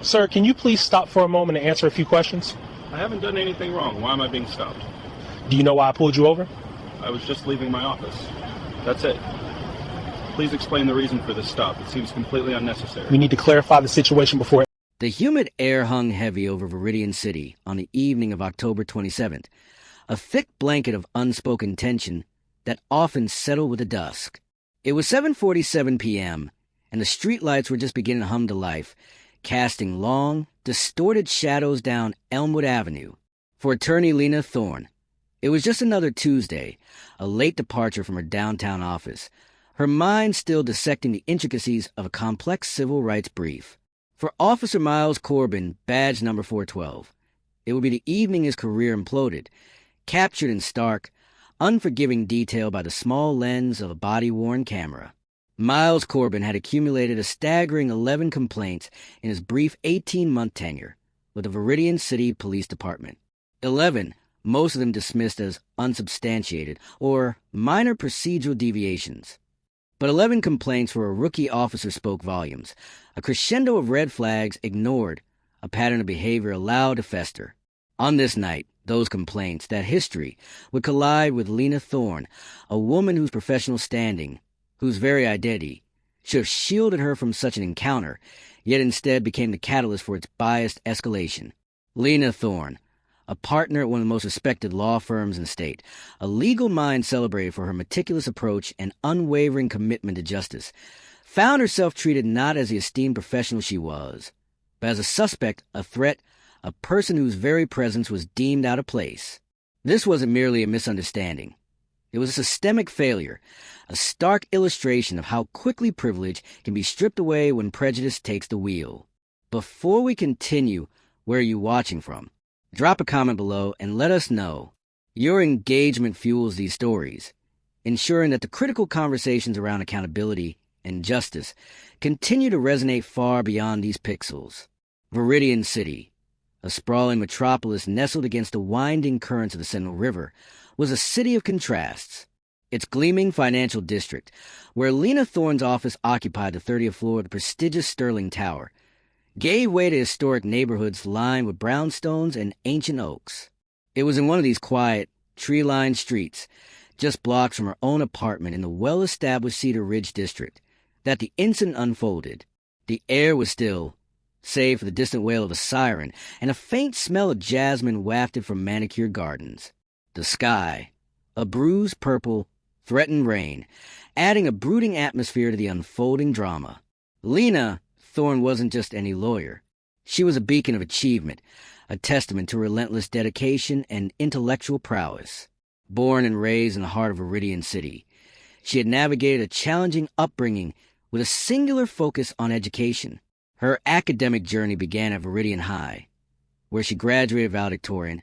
Sir, can you please stop for a moment and answer a few questions? I haven't done anything wrong. Why am I being stopped? Do you know why I pulled you over? I was just leaving my office. That's it. Please explain the reason for this stop. It seems completely unnecessary. We need to clarify the situation before... The humid air hung heavy over Viridian City on the evening of October 27th, a thick blanket of unspoken tension that often settled with the dusk. It was 7:47 p.m., and the streetlights were just beginning to hum to life, casting long, distorted shadows down Elmwood Avenue. For attorney Lena Thorne, it was just another Tuesday, a late departure from her downtown office, her mind still dissecting the intricacies of a complex civil rights brief. For Officer Miles Corbin, badge number 412, it would be the evening his career imploded, captured in stark, unforgiving detail by the small lens of a body-worn camera. Miles Corbin had accumulated a staggering 11 complaints in his brief 18-month tenure with the Viridian City Police Department. 11, most of them dismissed as unsubstantiated or minor procedural deviations. But 11 complaints for a rookie officer spoke volumes. A crescendo of red flags ignored, a pattern of behavior allowed to fester. On this night, those complaints, that history, would collide with Lena Thorne, a woman whose professional standing, whose very identity, should have shielded her from such an encounter, yet instead became the catalyst for its biased escalation. Lena Thorne, a partner at one of the most respected law firms in the state, a legal mind celebrated for her meticulous approach and unwavering commitment to justice, found herself treated not as the esteemed professional she was, but as a suspect, a threat, a person whose very presence was deemed out of place. This wasn't merely a misunderstanding. It was a systemic failure, a stark illustration of how quickly privilege can be stripped away when prejudice takes the wheel. Before we continue, where are you watching from? Drop a comment below and let us know. Your engagement fuels these stories, ensuring that the critical conversations around accountability and justice continue to resonate far beyond these pixels. Viridian City, a sprawling metropolis nestled against the winding currents of the Seminole River, was a city of contrasts. Its gleaming financial district, where Lena Thorne's office occupied the 30th floor of the prestigious Sterling Tower, gave way to historic neighborhoods lined with brownstones and ancient oaks. It was in one of these quiet, tree-lined streets, just blocks from her own apartment in the well-established Cedar Ridge district, that the incident unfolded. The air was still, save for the distant wail of a siren and a faint smell of jasmine wafted from manicured gardens. The sky, a bruised purple, threatened rain, adding a brooding atmosphere to the unfolding drama. Lena Thorne wasn't just any lawyer. She was a beacon of achievement, a testament to relentless dedication and intellectual prowess. Born and raised in the heart of Viridian City, she had navigated a challenging upbringing with a singular focus on education. Her academic journey began at Viridian High, where she graduated valedictorian,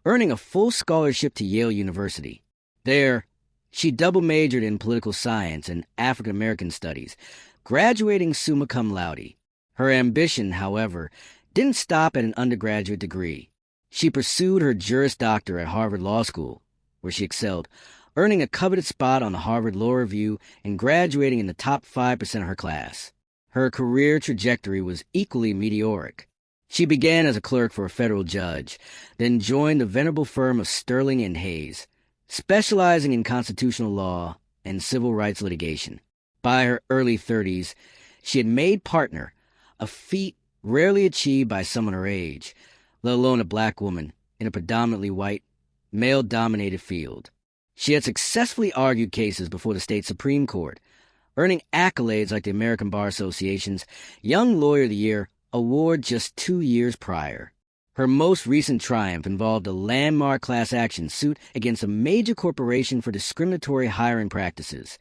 earning a full scholarship to Yale University. There, she double majored in political science and African American studies, graduating summa cum laude. Her ambition, however, didn't stop at an undergraduate degree. She pursued her Juris Doctor at Harvard Law School, where she excelled, earning a coveted spot on the Harvard Law Review and graduating in the top 5% of her class. Her career trajectory was equally meteoric. She began as a clerk for a federal judge, then joined the venerable firm of Sterling and Hayes, specializing in constitutional law and civil rights litigation. By her early 30s, she had made partner, a feat rarely achieved by someone her age, let alone a black woman in a predominantly white, male-dominated field. She had successfully argued cases before the state Supreme Court, earning accolades like the American Bar Association's Young Lawyer of the Year award just 2 years prior. Her most recent triumph involved a landmark class action suit against a major corporation for discriminatory hiring practices,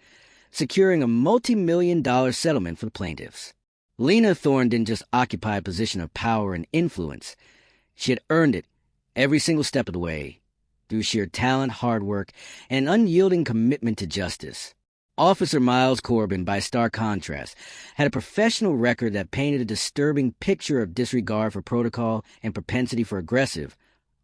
securing a multi-million-dollar settlement for the plaintiffs. Lena Thorne didn't just occupy a position of power and influence. She had earned it every single step of the way, through sheer talent, hard work, and an unyielding commitment to justice. Officer Miles Corbin, by stark contrast, had a professional record that painted a disturbing picture of disregard for protocol and propensity for aggressive,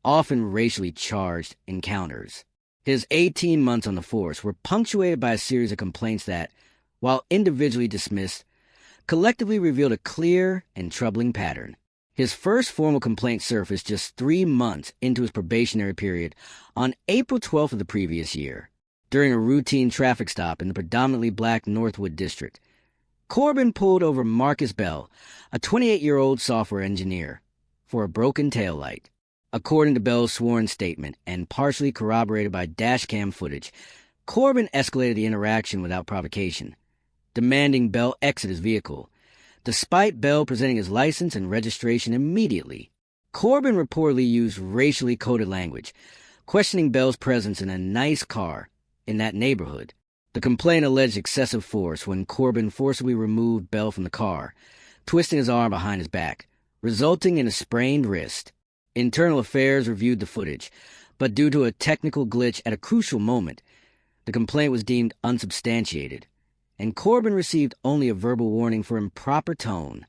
often racially charged encounters. His 18 months on the force were punctuated by a series of complaints that, while individually dismissed, collectively revealed a clear and troubling pattern. His first formal complaint surfaced just 3 months into his probationary period on April 12th of the previous year, during a routine traffic stop in the predominantly black Northwood district. Corbin pulled over Marcus Bell, a 28-year-old software engineer, for a broken taillight. According to Bell's sworn statement, and partially corroborated by dashcam footage, Corbin escalated the interaction without provocation, demanding Bell exit his vehicle, despite Bell presenting his license and registration immediately. Corbin reportedly used racially coded language, questioning Bell's presence in a nice car in that neighborhood. The complaint alleged excessive force when Corbin forcibly removed Bell from the car, twisting his arm behind his back, resulting in a sprained wrist. Internal Affairs reviewed the footage, but due to a technical glitch at a crucial moment, the complaint was deemed unsubstantiated, and Corbin received only a verbal warning for improper tone.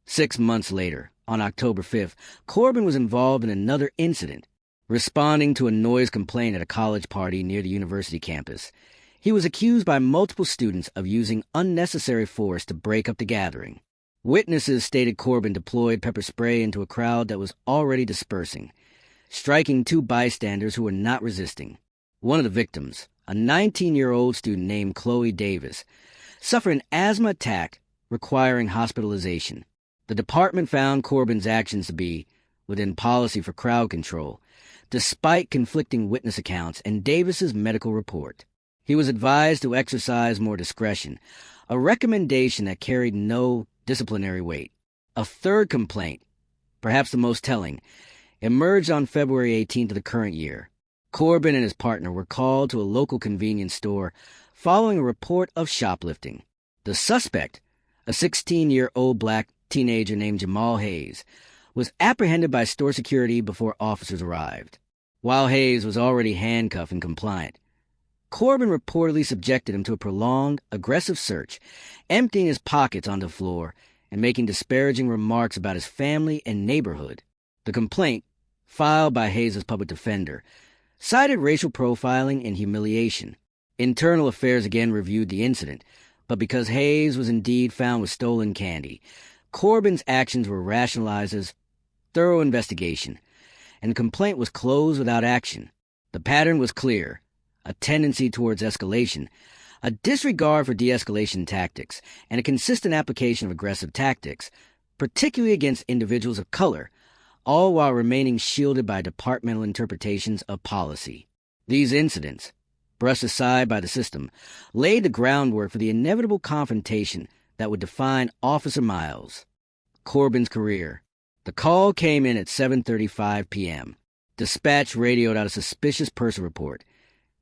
6 months later, on October 5th, Corbin was involved in another incident, responding to a noise complaint at a college party near the university campus. He was accused by multiple students of using unnecessary force to break up the gathering. Witnesses stated Corbin deployed pepper spray into a crowd that was already dispersing, striking 2 bystanders who were not resisting. One of the victims, a 19-year-old student named Chloe Davis, suffered an asthma attack requiring hospitalization. The department found Corbin's actions to be within policy for crowd control, despite conflicting witness accounts and Davis's medical report. He was advised to exercise more discretion, a recommendation that carried no disciplinary weight. A third complaint, perhaps the most telling, emerged on February 18th of the current year. Corbin and his partner were called to a local convenience store following a report of shoplifting. The suspect, a 16-year-old black teenager named Jamal Hayes, was apprehended by store security before officers arrived. While Hayes was already handcuffed and compliant, Corbin reportedly subjected him to a prolonged, aggressive search, emptying his pockets onto the floor and making disparaging remarks about his family and neighborhood. The complaint, filed by Hayes' public defender, cited racial profiling and humiliation. Internal Affairs again reviewed the incident, but because Hayes was indeed found with stolen candy, Corbin's actions were rationalized as thorough investigation, and the complaint was closed without action. The pattern was clear: a tendency towards escalation, a disregard for de-escalation tactics, and a consistent application of aggressive tactics, particularly against individuals of color, all while remaining shielded by departmental interpretations of policy. These incidents, brushed aside by the system, laid the groundwork for the inevitable confrontation that would define Officer Miles, Corbin's career. The call came in at 7:35 p.m. Dispatch radioed out a suspicious person report.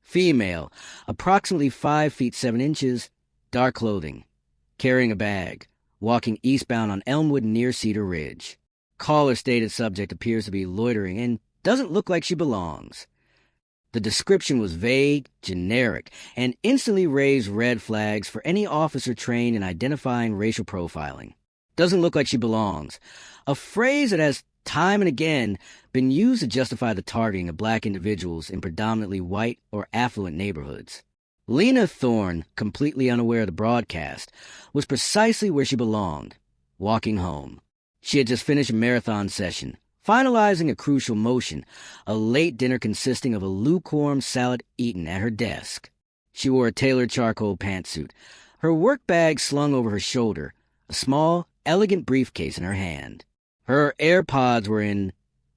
Female, approximately 5 feet 7 inches, dark clothing, carrying a bag, walking eastbound on Elmwood near Cedar Ridge. Caller stated subject appears to be loitering and doesn't look like she belongs. The description was vague, generic, and instantly raised red flags for any officer trained in identifying racial profiling. Doesn't look like she belongs, a phrase that has time and again been used to justify the targeting of black individuals in predominantly white or affluent neighborhoods. Lena Thorne, completely unaware of the broadcast, was precisely where she belonged, walking home. She had just finished a marathon session, finalizing a crucial motion, a late dinner consisting of a lukewarm salad eaten at her desk. She wore a tailored charcoal pantsuit, her work bag slung over her shoulder, a small, elegant briefcase in her hand. Her AirPods were in,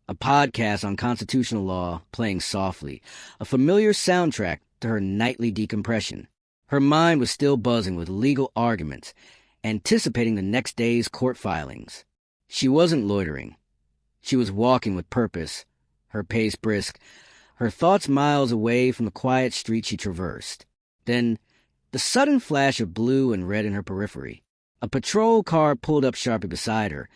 a podcast on constitutional law playing softly, a familiar soundtrack to her nightly decompression. Her mind was still buzzing with legal arguments, anticipating the next day's court filings. She wasn't loitering. She was walking with purpose, her pace brisk, her thoughts miles away from the quiet street she traversed. Then, the sudden flash of blue and red in her periphery. A patrol car pulled up sharply beside her,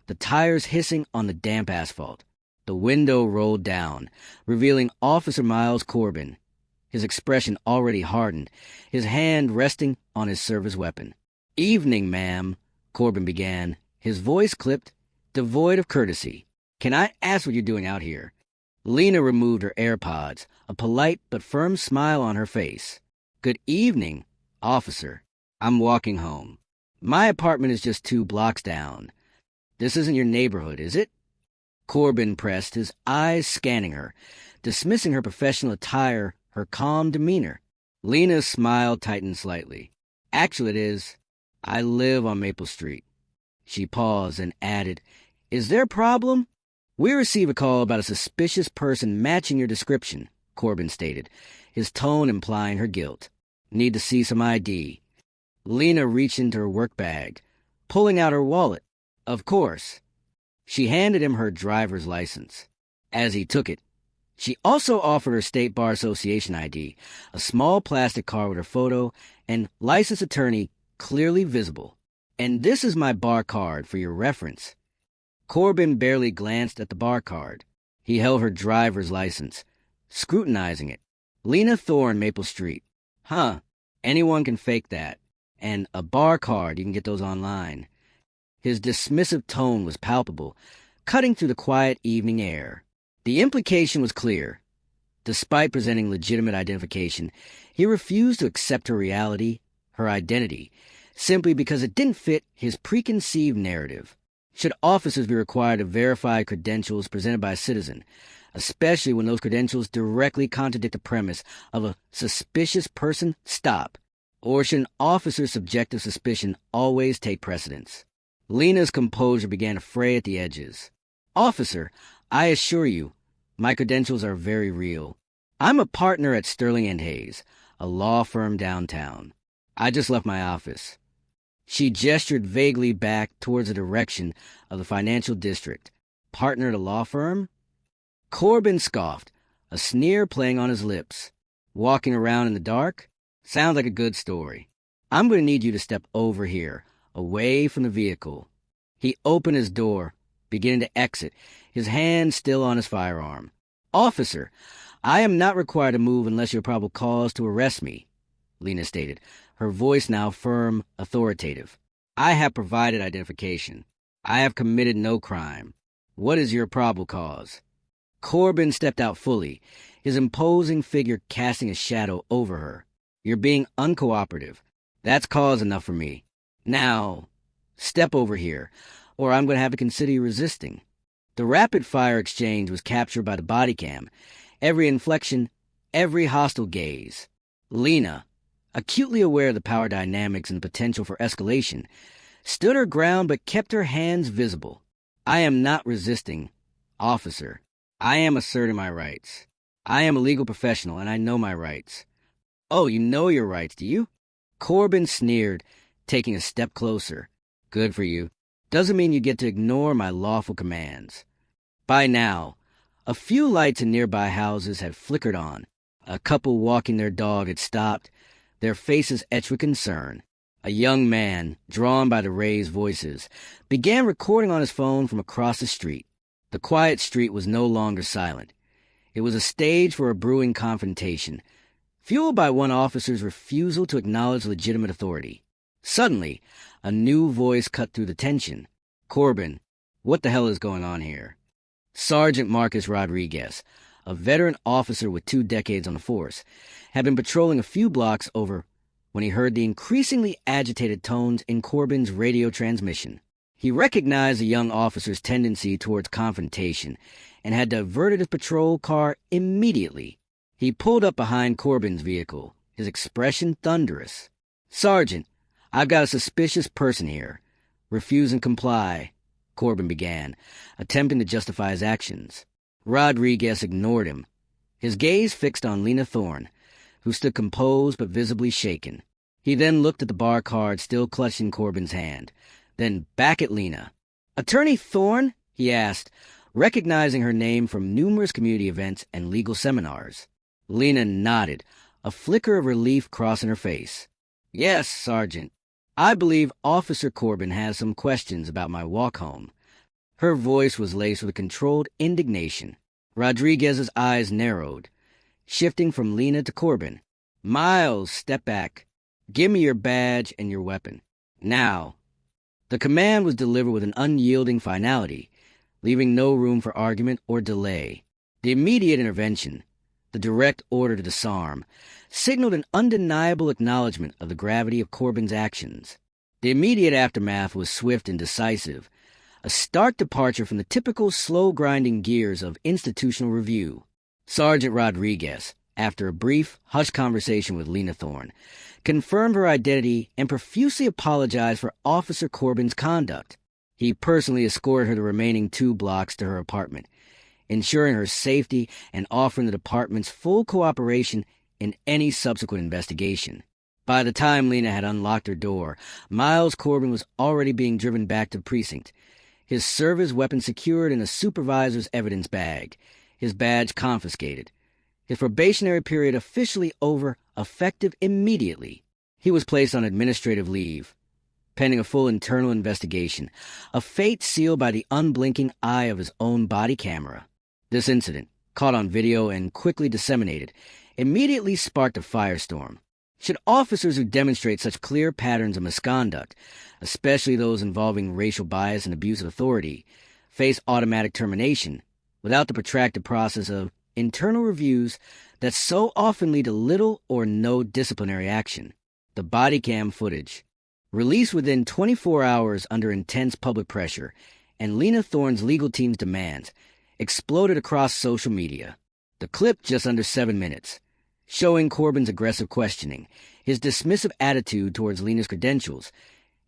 the tires hissing on the damp asphalt. The window rolled down, revealing Officer Miles Corbin, his expression already hardened, his hand resting on his service weapon. "Evening, ma'am," Corbin began, his voice clipped, devoid of courtesy. "Can I ask what you're doing out here?" Lena removed her AirPods, a polite but firm smile on her face. "Good evening, officer. I'm walking home. My apartment is just 2 blocks down." This isn't your neighborhood, is it? Corbin pressed, his eyes scanning her, dismissing her professional attire, her calm demeanor. Lena's smile tightened slightly. Actually, it is. I live on Maple Street. She paused and added, Is there a problem? We receive a call about a suspicious person matching your description, Corbin stated, his tone implying her guilt. Need to see some ID. Lena reached into her work bag, pulling out her wallet. Of course. She handed him her driver's license. As he took it, she also offered her State Bar Association ID, a small plastic card with her photo and licensed attorney clearly visible. And this is my bar card for your reference. Corbin barely glanced at the bar card. He held her driver's license, scrutinizing it. Lena Thorne, Maple Street. Huh, anyone can fake that. And a bar card, you can get those online. His dismissive tone was palpable, cutting through the quiet evening air. The implication was clear. Despite presenting legitimate identification, he refused to accept her reality, her identity, simply because it didn't fit his preconceived narrative. Should officers be required to verify credentials presented by a citizen, especially when those credentials directly contradict the premise of a suspicious person stop? Or should an officer's subjective suspicion always take precedence? Lena's composure began to fray at the edges. Officer, I assure you, my credentials are very real. I'm a partner at Sterling and Hayes, a law firm downtown. I just left my office. She gestured vaguely back towards the direction of the financial district. Partner at a law firm? Corbin scoffed, a sneer playing on his lips. Walking around in the dark? Sounds like a good story. I'm going to need you to step over here, away from the vehicle. He opened his door, beginning to exit, his hand still on his firearm. Officer, I am not required to move unless you have probable cause to arrest me, Lena stated, her voice now firm, authoritative. I have provided identification. I have committed no crime. What is your probable cause? Corbin stepped out fully, his imposing figure casting a shadow over her. You're being uncooperative. That's cause enough for me. Now, step over here, or I'm going to have to consider you resisting. The rapid-fire exchange was captured by the Bodycam, every inflection, every hostile gaze. Lena, acutely aware of the power dynamics and the potential for escalation, stood her ground but kept her hands visible. I am not resisting, officer. I am asserting my rights. I am a legal professional, and I know my rights. Oh, you know your rights, do you? Corbin sneered, taking a step closer. Good for you. Doesn't mean you get to ignore my lawful commands. By now, a few lights in nearby houses had flickered on. A couple walking their dog had stopped, their faces etched with concern. A young man, drawn by the raised voices, began recording on his phone from across the street. The quiet street was no longer silent. It was a stage for a brewing confrontation, fueled by one officer's refusal to acknowledge legitimate authority. Suddenly, a new voice cut through the tension. Corbin, what the hell is going on here? Sergeant Marcus Rodriguez, a veteran officer with 2 decades on the force, had been patrolling a few blocks over when he heard the increasingly agitated tones in Corbin's radio transmission. He recognized the young officer's tendency towards confrontation and had diverted his patrol car immediately. He pulled up behind Corbin's vehicle, his expression thunderous. Sergeant, I've got a suspicious person here. Refuse and comply, Corbin began, attempting to justify his actions. Rodriguez ignored him, his gaze fixed on Lena Thorne, who stood composed but visibly shaken. He then looked at the bar card still clutched in Corbin's hand, then back at Lena. Attorney Thorne? He asked, recognizing her name from numerous community events and legal seminars. Lena nodded, a flicker of relief crossing her face. Yes, Sergeant. I believe Officer Corbin has some questions about my walk home. Her voice was laced with controlled indignation. Rodriguez's eyes narrowed, shifting from Lena to Corbin. Miles, step back. Give me your badge and your weapon. Now. The command was delivered with an unyielding finality, leaving no room for argument or delay. The immediate intervention, the direct order to disarm, signaled an undeniable acknowledgement of the gravity of Corbin's actions. The immediate aftermath was swift and decisive, a stark departure from the typical slow-grinding gears of institutional review. Sergeant Rodriguez, after a brief, hushed conversation with Lena Thorne, confirmed her identity and profusely apologized for Officer Corbin's conduct. He personally escorted her the remaining 2 blocks to her apartment, ensuring her safety and offering the department's full cooperation in any subsequent investigation. By the time Lena had unlocked her door, Miles Corbin was already being driven back to the precinct, his service weapon secured in a supervisor's evidence bag, his badge confiscated, his probationary period officially over, effective immediately. He was placed on administrative leave, pending a full internal investigation, a fate sealed by the unblinking eye of his own body camera. This incident, caught on video and quickly disseminated, immediately sparked a firestorm. Should officers who demonstrate such clear patterns of misconduct, especially those involving racial bias and abuse of authority, face automatic termination without the protracted process of internal reviews that so often lead to little or no disciplinary action? The Bodycam footage, released within 24 hours under intense public pressure and Lena Thorne's legal team's demands, exploded across social media. The clip, just under 7 minutes, showing Corbin's aggressive questioning, his dismissive attitude towards Lena's credentials,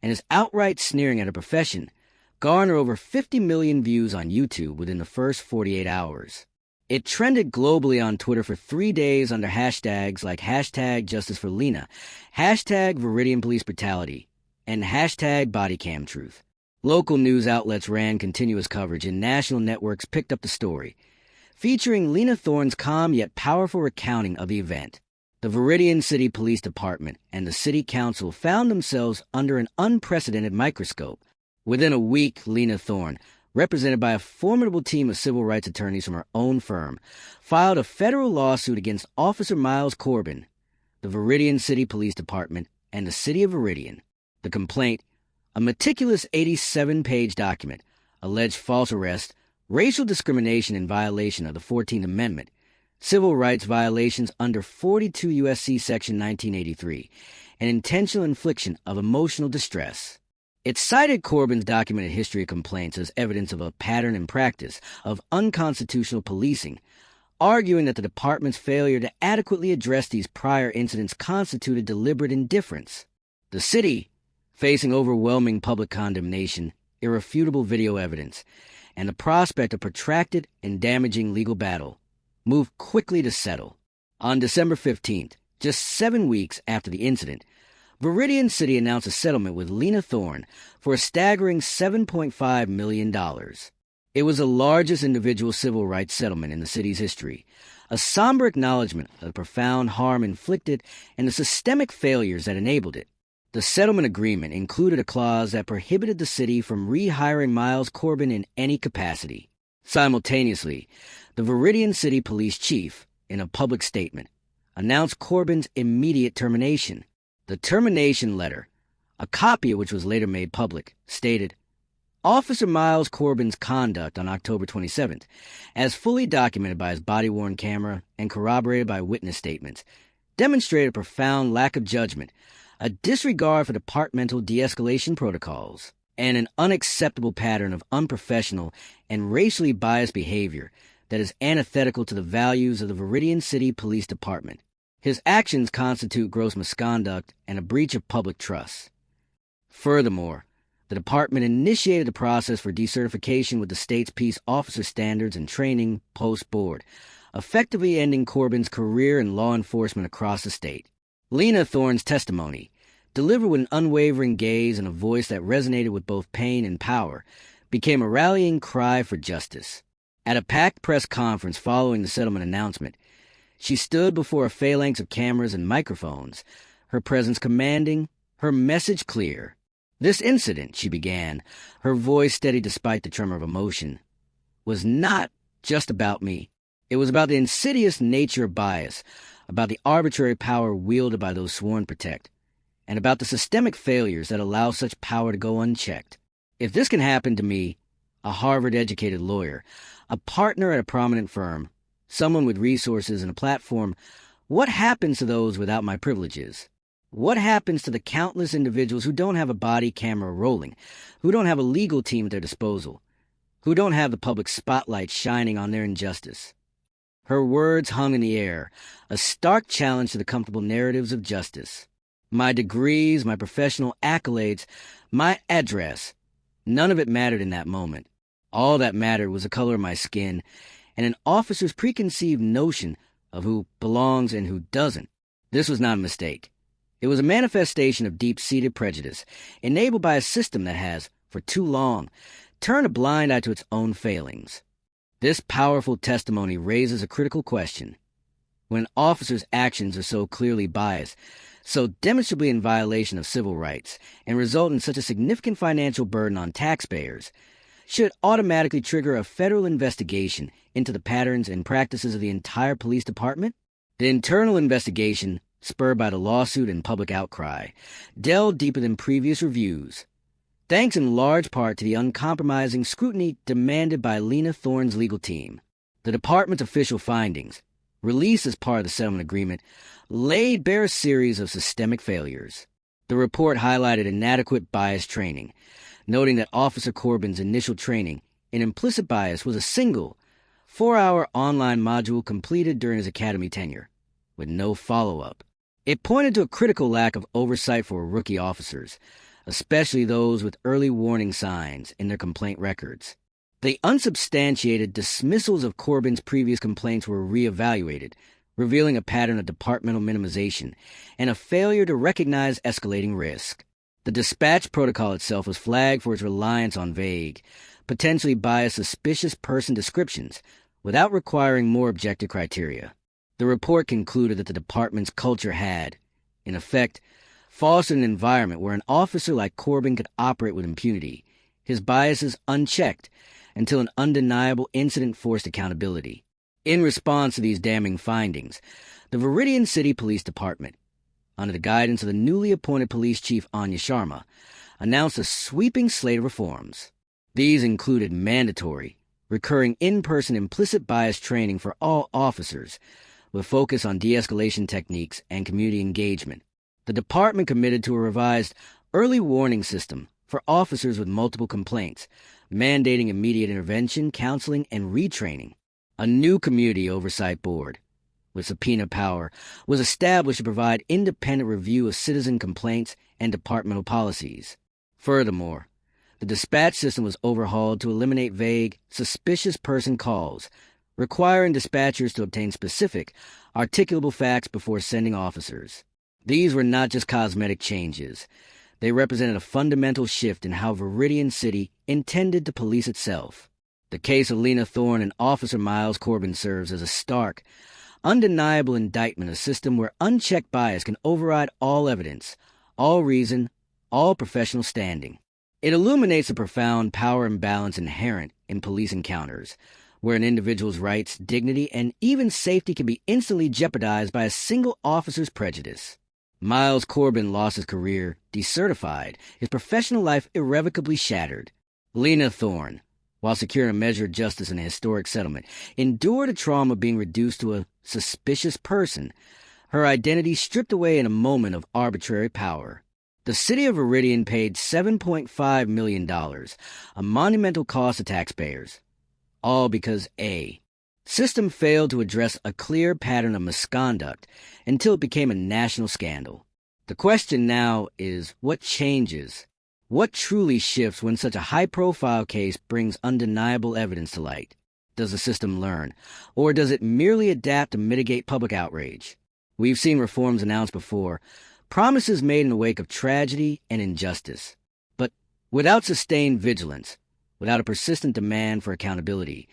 and his outright sneering at her profession, garnered over 50 million views on YouTube within the first 48 hours. It trended globally on Twitter for 3 days under hashtags like #JusticeForLena, #ViridianPoliceBrutality, and #BodyCamTruth. Local news outlets ran continuous coverage, and national networks picked up the story, featuring Lena Thorne's calm yet powerful recounting of the event. The Viridian City Police Department and the City Council found themselves under an unprecedented microscope. Within a week, Lena Thorne, represented by a formidable team of civil rights attorneys from her own firm, filed a federal lawsuit against Officer Miles Corbin, the Viridian City Police Department, and the City of Viridian. The complaint, a meticulous 87-page document, alleged false arrest, racial discrimination in violation of the 14th Amendment, civil rights violations under 42 U.S.C. Section 1983, and intentional infliction of emotional distress. It cited Corbin's documented history of complaints as evidence of a pattern and practice of unconstitutional policing, arguing that the department's failure to adequately address these prior incidents constituted deliberate indifference. The city, facing overwhelming public condemnation, irrefutable video evidence, and the prospect of protracted and damaging legal battle, moved quickly to settle. On December 15th, just 7 weeks after the incident, Viridian City announced a settlement with Lena Thorne for a staggering $7.5 million. It was the largest individual civil rights settlement in the city's history, a somber acknowledgement of the profound harm inflicted and the systemic failures that enabled it. The settlement agreement included a clause that prohibited the city from rehiring Miles Corbin in any capacity. Simultaneously, the Viridian City Police Chief, in a public statement, announced Corbin's immediate termination. The termination letter, a copy of which was later made public, stated, "Officer Miles Corbin's conduct on October 27th, as fully documented by his body-worn camera and corroborated by witness statements, demonstrated a profound lack of judgment, a disregard for departmental de-escalation protocols, and an unacceptable pattern of unprofessional and racially biased behavior that is antithetical to the values of the Viridian City Police Department. His actions constitute gross misconduct and a breach of public trust." Furthermore, the department initiated the process for decertification with the state's Peace Officer Standards and Training Post Board, effectively ending Corbin's career in law enforcement across the state. Lena Thorne's testimony, delivered with an unwavering gaze and a voice that resonated with both pain and power, became a rallying cry for justice. At a packed press conference following the settlement announcement, she stood before a phalanx of cameras and microphones, her presence commanding, her message clear. "This incident," she began, her voice steady despite the tremor of emotion, "was not just about me. It was about the insidious nature of bias, about the arbitrary power wielded by those sworn to protect, and about the systemic failures that allow such power to go unchecked. If this can happen to me, a Harvard-educated lawyer, a partner at a prominent firm, someone with resources and a platform, what happens to those without my privileges? What happens to the countless individuals who don't have a body camera rolling, who don't have a legal team at their disposal, who don't have the public spotlight shining on their injustice? Her words hung in the air, a stark challenge to the comfortable narratives of justice. My degrees, my professional accolades, my address, none of it mattered in that moment. All that mattered was the color of my skin and an officer's preconceived notion of who belongs and who doesn't. This was not a mistake. It was a manifestation of deep-seated prejudice, enabled by a system that has, for too long, turned a blind eye to its own failings. This powerful testimony raises a critical question. When an officer's actions are so clearly biased, so demonstrably in violation of civil rights, and result in such a significant financial burden on taxpayers, should it automatically trigger a federal investigation into the patterns and practices of the entire police department? The internal investigation, spurred by the lawsuit and public outcry, delved deeper than previous reviews, thanks in large part to the uncompromising scrutiny demanded by Lena Thorne's legal team. The department's official findings, released as part of the settlement agreement, laid bare a series of systemic failures. The report highlighted inadequate bias training, noting that Officer Corbin's initial training in implicit bias was a single, 4-hour online module completed during his academy tenure, with no follow-up. It pointed to a critical lack of oversight for rookie officers, especially those with early warning signs in their complaint records. The unsubstantiated dismissals of Corbin's previous complaints were reevaluated, revealing a pattern of departmental minimization and a failure to recognize escalating risk. The dispatch protocol itself was flagged for its reliance on vague, potentially biased suspicious person descriptions without requiring more objective criteria. The report concluded that the department's culture had, in effect, fostered an environment where an officer like Corbin could operate with impunity, his biases unchecked, until an undeniable incident forced accountability. In response to these damning findings, the Viridian City Police Department, under the guidance of the newly appointed police chief Anya Sharma, announced a sweeping slate of reforms. These included mandatory, recurring in-person implicit bias training for all officers, with focus on de-escalation techniques and community engagement. The department committed to a revised early warning system for officers with multiple complaints, mandating immediate intervention, counseling, and retraining. A new community oversight board, with subpoena power, was established to provide independent review of citizen complaints and departmental policies. Furthermore, the dispatch system was overhauled to eliminate vague, suspicious person calls, requiring dispatchers to obtain specific, articulable facts before sending officers. These were not just cosmetic changes. They represented a fundamental shift in how Viridian City intended to police itself. The case of Lena Thorne and Officer Miles Corbin serves as a stark, undeniable indictment of a system where unchecked bias can override all evidence, all reason, all professional standing. It illuminates the profound power imbalance inherent in police encounters, where an individual's rights, dignity, and even safety can be instantly jeopardized by a single officer's prejudice. Miles Corbin lost his career, decertified, his professional life irrevocably shattered. Lena Thorne, while securing a measure of justice in a historic settlement, endured a trauma of being reduced to a suspicious person, her identity stripped away in a moment of arbitrary power. The city of Viridian paid $7.5 million, a monumental cost to taxpayers. All because A, system failed to address a clear pattern of misconduct until it became a national scandal. The question now is, what changes? What truly shifts when such a high-profile case brings undeniable evidence to light? Does the system learn, or does it merely adapt to mitigate public outrage? We've seen reforms announced before, promises made in the wake of tragedy and injustice. But without sustained vigilance, without a persistent demand for accountability,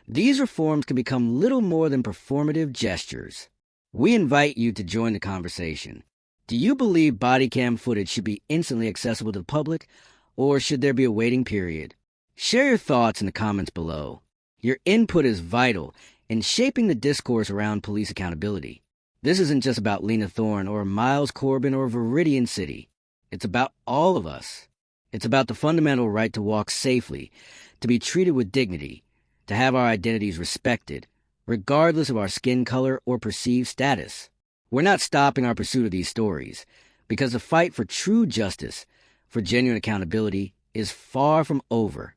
these reforms can become little more than performative gestures. We invite you to join the conversation. Do you believe bodycam footage should be instantly accessible to the public, or should there be a waiting period? Share your thoughts in the comments below. Your input is vital in shaping the discourse around police accountability. This isn't just about Lena Thorne or Miles Corbin or Viridian City. It's about all of us. It's about the fundamental right to walk safely, to be treated with dignity, to have our identities respected, regardless of our skin color or perceived status. We're not stopping our pursuit of these stories. because the fight for true justice, for genuine accountability, is far from over.